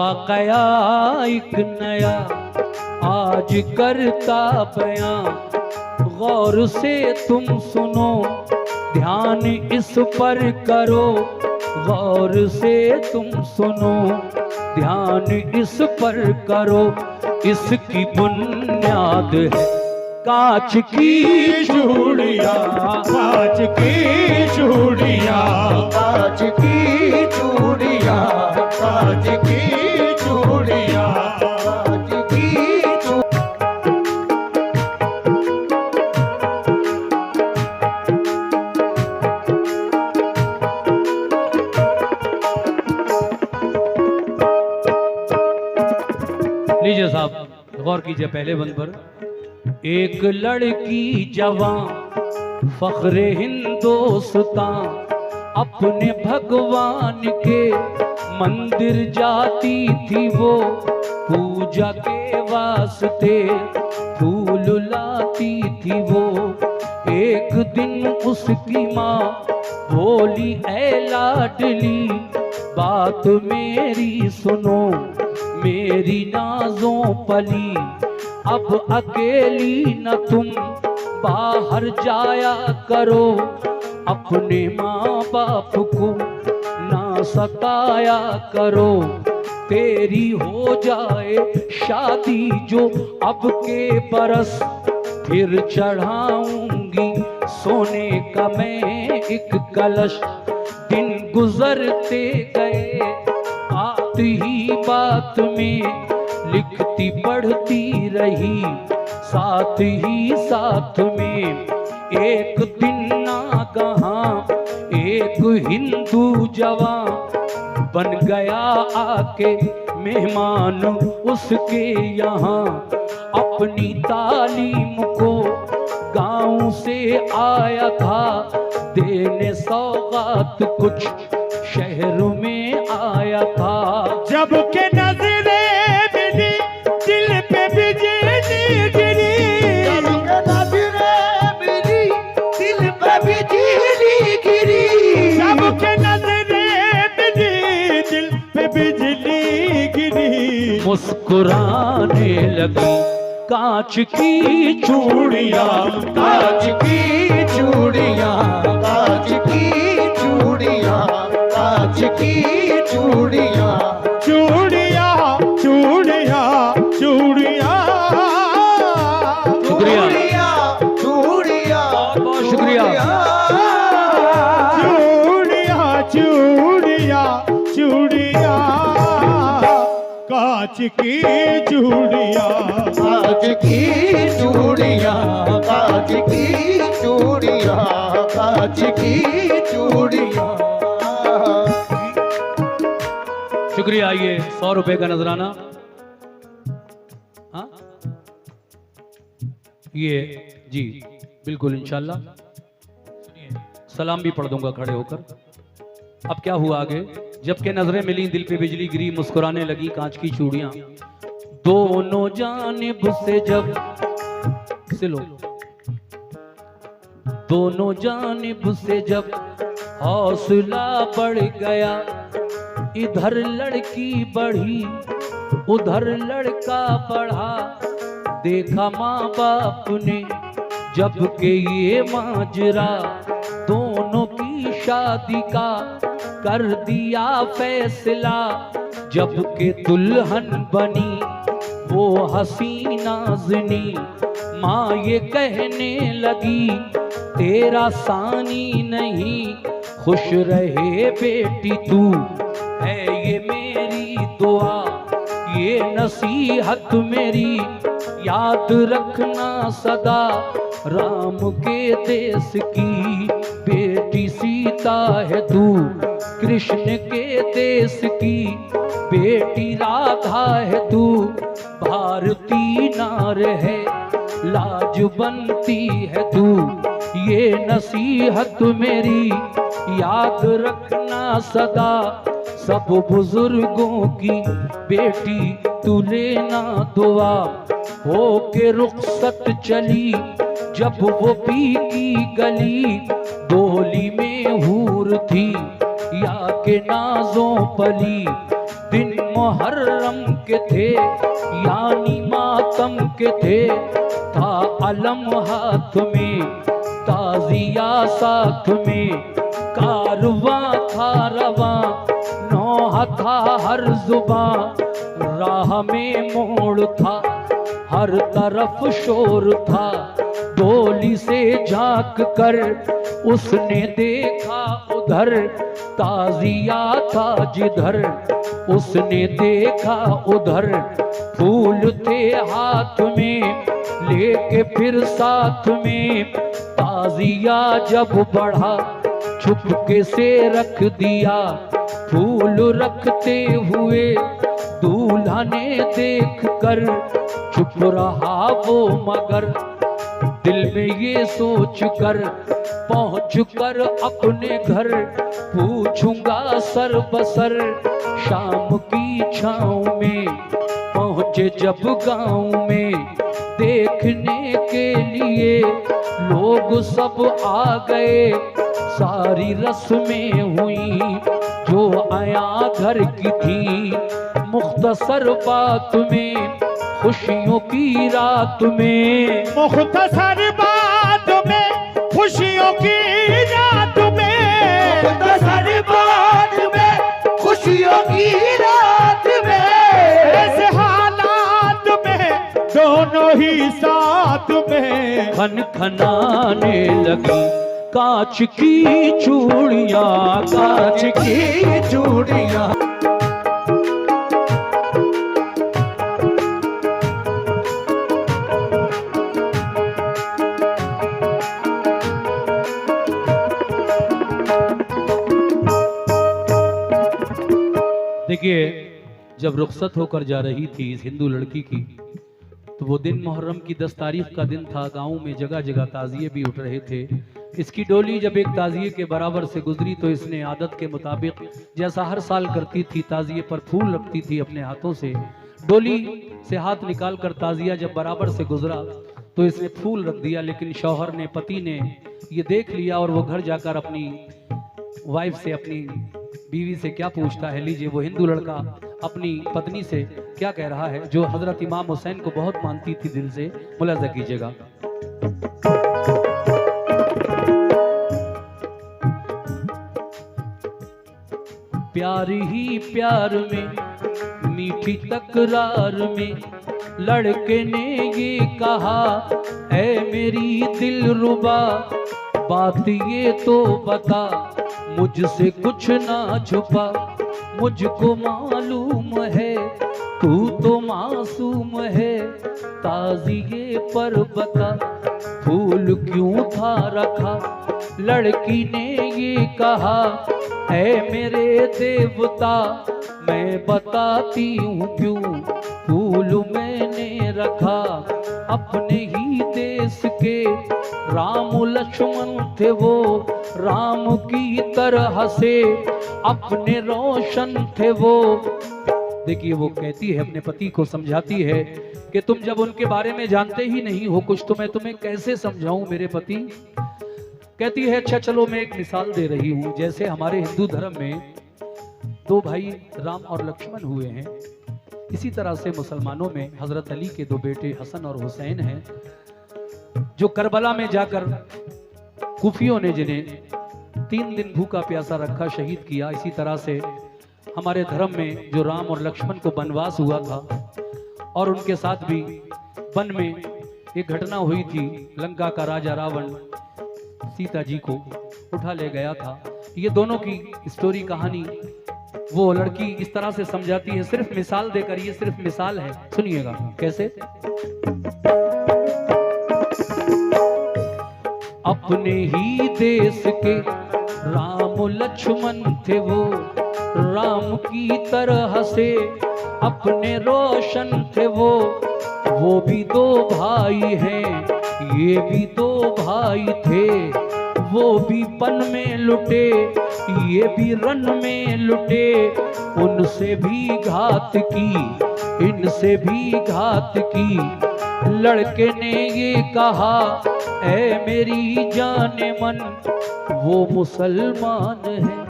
वाकया एक नया आज करता बयां, गौर से तुम सुनो, ध्यान इस पर करो, गौर से तुम सुनो, ध्यान इस पर करो। इसकी बुनियाद है कांच की चूड़ियां, कांच की चूड़ियां, कांच की चूड़ियां, कांच की चूड़ियां, कांच की लीजिए साहब, गौर कीजिए पहले बंद पर। एक लड़की जवां फख्रे हिंदोस्तां, अपने भगवान के मंदिर जाती थी वो, पूजा के वास्ते फूल लाती थी वो। एक दिन उसकी माँ बोली, ऐ लाडली बात मेरी सुनो, मेरी नाजों पली, अब अकेली न तुम बाहर जाया करो, अपने माँ बाप को ना सताया करो। तेरी हो जाए शादी जो अब के बरस, फिर चढ़ाऊंगी सोने का मैं एक कलश। दिन गुजरते गए, आती ही बात में लिखती पढ़ती रही, साथ ही साथ में। एक दिन नागहां एक हिंदू जवान बन गया आके मेहमान उसके यहाँ। अपनी तालीम को गांव से आया था देने सौगात, कुछ शहर में आया था। जब के नजरे मिली दिल पे बिजली गिरी, जब के नजरे मिली दिल पे बिजली गिरी, जब के नजरे मिली दिल पे बिजली गिरी। मुस्कुराने लगी कांच की चूड़ियां, कांच की चूड़ियां, कांच की चूड़ियां, कांच की चूड़ियां, चूड़ियां चूड़ियां चूड़ियां। शुक्रिया, चूड़ियां, बहुत शुक्रिया। चूड़ियां चूड़ियां चूड़ियां, कांच की चूड़ियां, कांच की चूड़ियां, कांच की चूड़ियां, कांच की चूड़ियां। शुक्रिया। आइए 100 रुपए का नजराना। हाँ ये जी बिल्कुल इंशाल्लाह। सलाम भी पढ़ दूंगा खड़े होकर। अब क्या हुआ आगे? जबकि नजरें मिली दिल पे बिजली गिरी, मुस्कुराने लगी कांच की चूड़ियां। दोनों जानिब से जब से लो, दोनों जानिब से जब हौसला बढ़ गया, इधर लड़की बढ़ी उधर लड़का बढ़ा। देखा माँ बाप ने जबकि ये माजरा, दोनों की शादी का कर दिया फैसला। जबकि दुल्हन बनी वो हसीना ज़नी, माँ ये कहने लगी तेरा सानी नहीं, खुश रहे बेटी तू है ये मेरी दुआ। ये नसीहत मेरी याद रखना सदा, राम के देश की बेटी सीता है तू, कृष्ण के देश की बेटी राधा है तू। भारती नार है लाज बनती है तू, ये नसीहत मेरी याद रखना सदा। सब बुजुर्गों की बेटी तू लेना दुआ। हो के रुखसत चली जब वो पी की गली, डोली में हूर थी या के नाजों पली, दिन मुहर्रम के थे यानी मातम के थे, था अलम हाथ में ताजिया साथ में, कारवां था रवां नौहा था हर जुबां, राह में मोड़ था हर तरफ शोर था, डोली से झांक कर उसने देखा उधर, ताजिया था जिधर उसने देखा उधर, फूल थे हाथ में लेके फिर साथ में, ताजिया जब बढ़ा चुपके से रख दिया, फूल रखते हुए दूल्हा ने देख कर चुप रहा वो मगर, दिल में ये सोच कर पहुँच कर अपने घर, पूछूंगा सर बसर शाम की छाँव में, पहुँचे जब गाँव में देखने के लिए लोग सब आ गए, सारी रस्में हुई जो आया घर की थी, मुख्तसर बात में खुशियों की रात में, मुख्तसर बात में खुशियों की रात में, मुख्तसर बात में खुशियों की रात में, ऐसे हालात में दोनों ही साथ में, खन खनाने लगी कांच की चूड़ियां, कांच की चूड़ियां। देखिए, जब रुखसत होकर जा रही थी इस हिंदू लड़की की, तो वो दिन मुहर्रम की 10 तारीख का दिन था। गांव में जगह जगह ताजिए भी उठ रहे थे। इसकी डोली जब एक ताजिए के बराबर से गुजरी तो इसने आदत के मुताबिक, जैसा हर साल करती थी, ताजिए पर फूल रखती थी अपने हाथों से। डोली से हाथ निकाल कर ताजिया जब बराबर से गुजरा तो इसने फूल रख दिया, लेकिन शौहर ने, पति ने ये देख लिया और वो घर जाकर अपनी वाइफ से, अपनी बीवी से क्या पूछता है। लीजिए, वो हिंदू लड़का अपनी पत्नी से क्या कह रहा है, जो हजरत इमाम हुसैन को बहुत मानती थी दिल से। मुलाजा कीजिएगा। प्यार ही प्यार में, मीठी तकरार में, लड़के ने ये कहा, ऐ मेरी दिलरुबा, बात ये तो बता, मुझसे कुछ ना छुपा, मुझको मालूम है तू तो मासूम है, ताजिए पर बता फूल क्यों था रखा। लड़की ने ये कहा, ऐ मेरे देवता, मैं बताती हूँ क्यों फूल मैंने रखा। अपने ही देश के राम लक्ष्मण थे वो, राम की तरह से अपने रोशन थे वो। देखिए, वो कहती है, अपने पति को समझाती है कि तुम जब उनके बारे में जानते ही नहीं हो कुछ, तो मैं तुम्हें कैसे समझाऊं मेरे पति। कहती है, अच्छा चलो मैं एक मिसाल दे रही हूं। जैसे हमारे हिंदू धर्म में 2 भाई राम और लक्ष्मण हुए हैं, इसी तरह से मुसलमानों में हजरत अली के 2 बेटे हसन और हुसैन हैं, जो करबला में जाकर कुफियों ने जिन्हें 3 दिन भूखा प्यासा रखा, शहीद किया। इसी तरह से हमारे धर्म में जो राम और लक्ष्मण को वनवास हुआ था, और उनके साथ भी वन में एक घटना हुई थी, लंका का राजा रावण सीता जी को उठा ले गया था। ये दोनों की स्टोरी, कहानी वो लड़की इस तरह से समझाती है, सिर्फ मिसाल देकर। ये सिर्फ मिसाल है, सुनिएगा कैसे। अपने ही देश के राम लक्ष्मण थे वो, राम की तरह से अपने रोशन थे वो भी 2 भाई हैं, ये भी 2 भाई थे। वो भी पन में लुटे, ये भी रन में लुटे, उनसे भी घात की, इनसे भी घात की। लड़के ने ये कहा, ऐ मेरी जाने मन, वो मुसलमान है,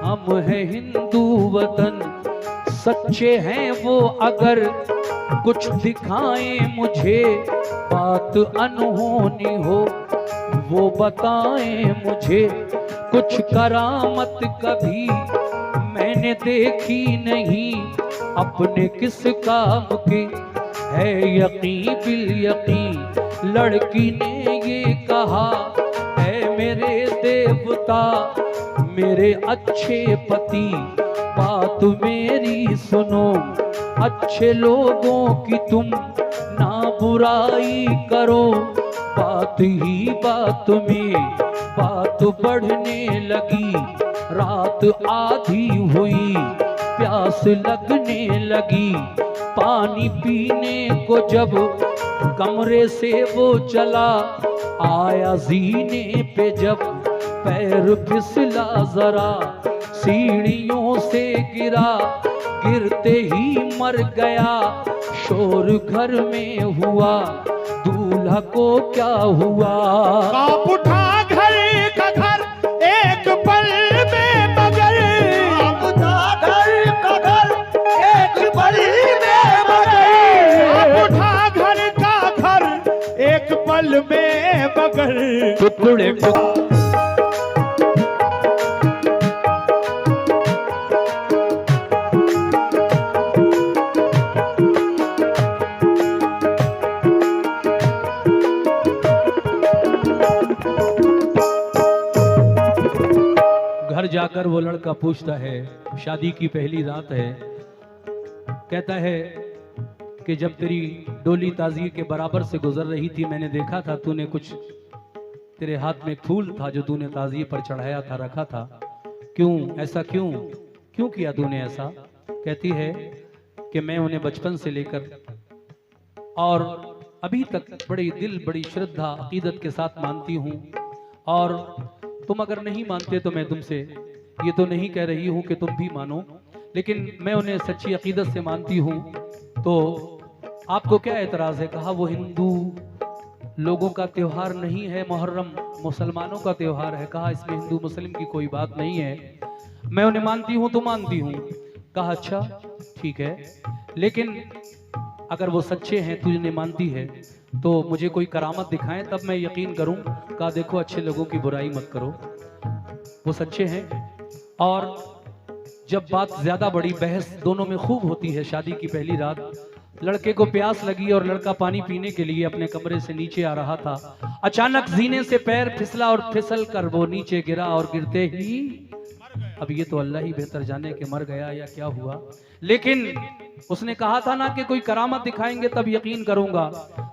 हम हैं हिंदू वतन, सच्चे हैं वो अगर कुछ दिखाएं मुझे, बात अनहोनी हो वो बताएं मुझे। कुछ करामत कभी मैंने देखी नहीं, अपने किस काम की है यकीन बिल यकीन। लड़की ने ये कहा, है मेरे देवता मेरे अच्छे पति, बात मेरी सुनो, अच्छे लोगों की तुम ना बुराई करो। बात ही बात में बात बढ़ने लगी, रात आधी हुई प्यास लगने लगी। पानी पीने को जब कमरे से वो चला, आया जीने पे जब पैर फिसला जरा, सीढ़ियों से गिरा गिरते ही मर गया। शोर घर में हुआ, दूल्हा को क्या हुआ। कांप उठा घर का घर एक पल में मगर, कांप उठा घर का घर एक पल में मगर, कांप उठा घर का घर एक पल में मगर। टुकड़े टुकड़े घर जाकर वो लड़का पूछता है, शादी की पहली रात है, कहता है कि जब तेरी डोली ताजिए के बराबर से गुजर रही थी, मैंने देखा था तूने कुछ, तेरे हाथ में फूल था जो तूने ताजिए पर चढ़ाया था, रखा था। क्यों ऐसा, क्यों क्यों किया तूने ऐसा। कहती है कि मैं उन्हें बचपन से लेकर और अभी तक बड़ी दिल बड़ी श्रद्धा अकीदत के साथ मानती हूँ, और तुम अगर नहीं मानते तो मैं तुमसे ये तो नहीं कह रही हूं कि तुम भी मानो, लेकिन मैं उन्हें सच्ची अकीदत से मानती हूं, तो आपको क्या एतराज है। कहा वो हिंदू लोगों का त्योहार नहीं है, मुहर्रम मुसलमानों का त्योहार है। कहा इसमें हिंदू मुस्लिम की कोई बात नहीं है, मैं उन्हें मानती हूं तो मानती हूं। कहा अच्छा ठीक है, लेकिन अगर वो सच्चे हैं, तू इन्हें मानती है, तो मुझे कोई करामत दिखाएं तब मैं यकीन करूं। कहा देखो अच्छे लोगों की बुराई मत करो, वो सच्चे हैं। और जब बात ज्यादा बड़ी, बहस दोनों में खूब होती है। शादी की पहली रात, लड़के को प्यास लगी और लड़का पानी पीने के लिए अपने कमरे से नीचे आ रहा था। अचानक जीने से पैर फिसला और फिसल कर वो नीचे गिरा, और गिरते ही, अब ये तो अल्लाह ही बेहतर जाने कि मर गया या क्या हुआ, लेकिन उसने कहा था ना कि कोई करामत दिखाएंगे तब यकीन करूंगा।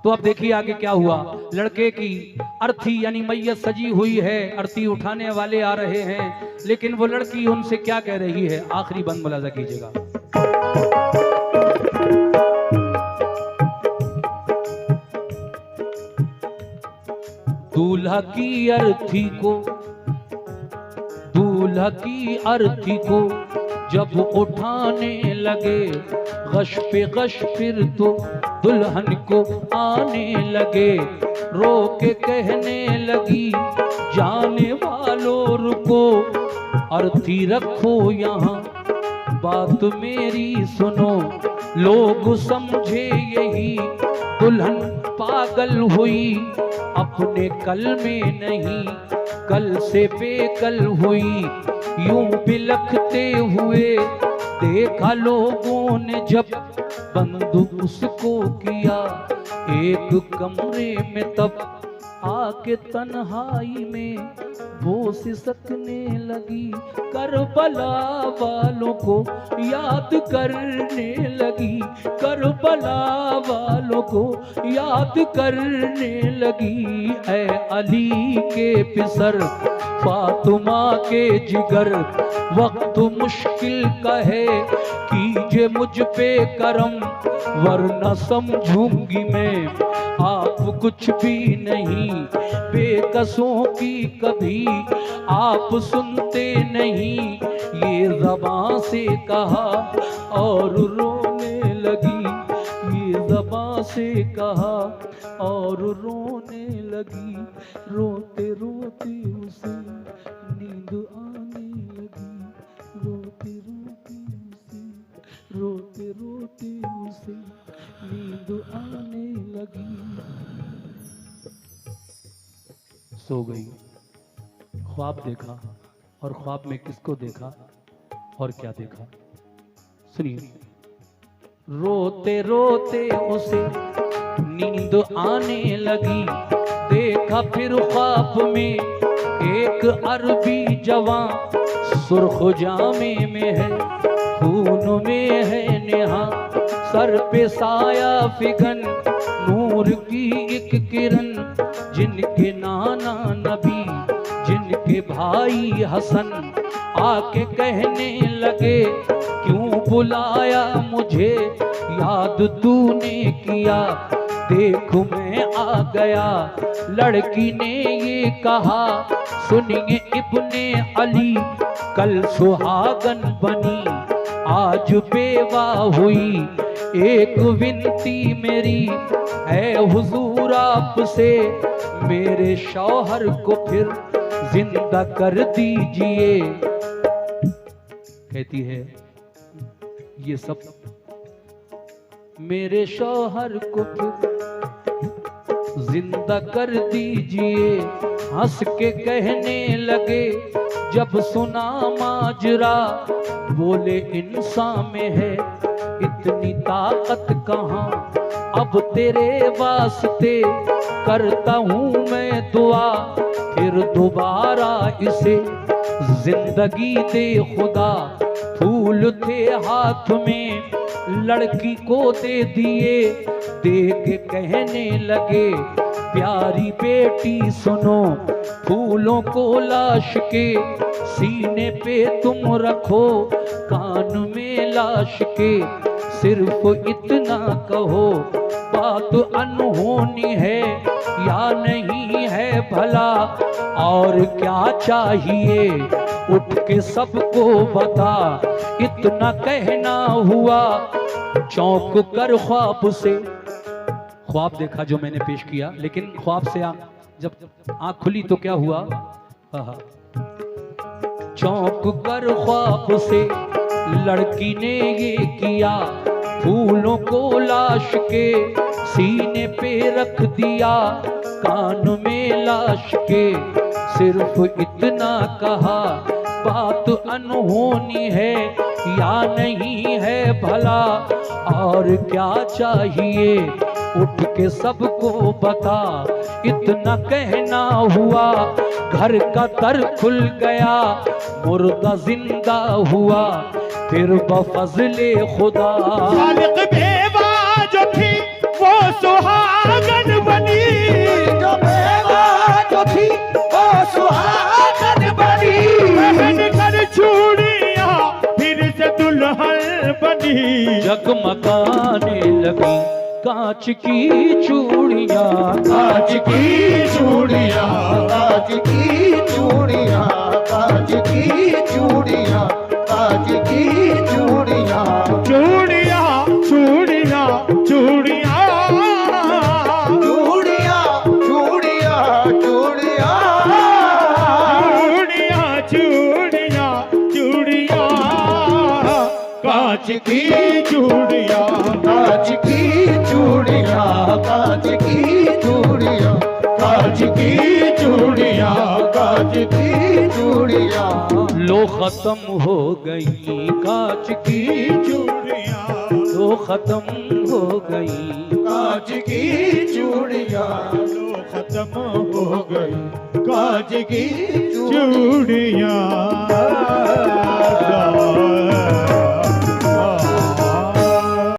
तो अब देखिए आगे क्या हुआ। लड़के की अर्थी यानी मैयत सजी हुई है, अर्थी उठाने वाले आ रहे हैं, लेकिन वो लड़की उनसे क्या कह रही है, आखिरी बंद मुलाजा कीजिएगा। दूल्हा की अर्थी को, दूल्हा की अर्थी को जब उठाने लगे, गश पे गश फिर तो दुल्हन को आने लगे। रो के कहने लगी जाने वालों रुको, अर्थी रखो यहाँ बात मेरी सुनो। लोग समझे यही दुल्हन पागल हुई, अपने कल में नहीं कल से बेकल हुई। यूं बिलखते हुए देखा लोगों ने जब, बंद उसको किया एक कमरे में तब। आके तन्हाई में वो सिसकने लगी, करबला वालों को याद करने लगी, करबला वालों को याद करने लगी। ऐ अली के पिसर फातिमा के जिगर, वक्त मुश्किल का है कीजिए मुझ पे करम, वरना समझूंगी मैं आप कुछ भी नहीं। बेकसों की कभी आप सुनते नहीं, ये ज़बां से कहा और रोने लगी, ये ज़बां से कहा और रोने लगी। रोते रोते उसे नींद आने लगी, रोते रोते उसे रोते रोते उसे नींद आने लगी। सो गई। ख्वाब देखा, और ख्वाब में किसको देखा और क्या देखा, सुनिए। रोते रोते उसे नींद आने लगी, देखा फिर ख्वाब में एक अरबी जवां, सुर्ख जामे में है, खून में है नेहा, सर पे साया फिगन, नूर की एक किरण, जिनके नाना नबी, जिनके भाई हसन, आके कहने लगे क्यों बुलाया मुझे, याद तूने किया, देख मैं आ गया। लड़की ने ये कहा, सुनिए इब्ने अली, कल सुहागन बनी, आज बेवा हुई, एक विनती मेरी है हुजूर आपसे, मेरे शौहर को फिर जिंदा कर दीजिए। कहती है ये सब, मेरे शौहर को फिर जिंदा कर दीजिए। हंस के कहने लगे जब सुना माजरा, बोले इंसान में है इतनी ताकत कहाँ, अब तेरे वास्ते करता हूँ मैं दुआ, फिर दोबारा इसे जिंदगी दे खुदा। फूल थे हाथ में, लड़की को दे दिए, दे के कहने लगे प्यारी बेटी सुनो, फूलों को लाश के सीने पे तुम रखो, कान में लाश के सिर्फ इतना कहो, बात अनहोनी है या नहीं है भला, और क्या चाहिए उठ के सबको बता। इतना कहना हुआ, चौंक कर ख्वाब से, ख्वाब देखा जो मैंने पेश किया, लेकिन ख्वाब से जब आंख खुली तो क्या हुआ, चौंक कर ख्वाब से लड़की ने ये किया, फूलों को लाश के सीने पे रख दिया, कान में लाश के सिर्फ इतना कहा, बात अनहोनी है या नहीं है भला, और क्या चाहिए उठ के सबको बता। इतना कहना हुआ, घर का दर खुल गया, मुर्दा जिंदा हुआ, फिर बफज़ले खुदा। खालिक बेवा जो थी वो सुहागन बनी, जो बेवा जो थी वो सुहागन बनी, पहन कर चूड़ियां फिर से दुल्हन बनी, जगमगाने लगी कांच की चूड़ियां, कांच की चूड़ियां, कांच की चूड़ियां, कांच की चूड़ियां, कांच की चूड़ियां, चूड़ियां चूड़ियां चूड़ियां चूड़ियां, चूड़ियां, चूड़ियां, चूड़ियां चूड़ियां चूड़ियां, कांच की चूड़ियां, कांच की चूड़ियां, कांच की चूड़ियां, कांच की चूड़ियां, कांच की चूड़ियां, लो खत्म हो गई कांच की चूड़ियां, लो खत्म हो गई, कांच की चूड़ियां, लो खत्म हो गई कांच की चूड़ियां।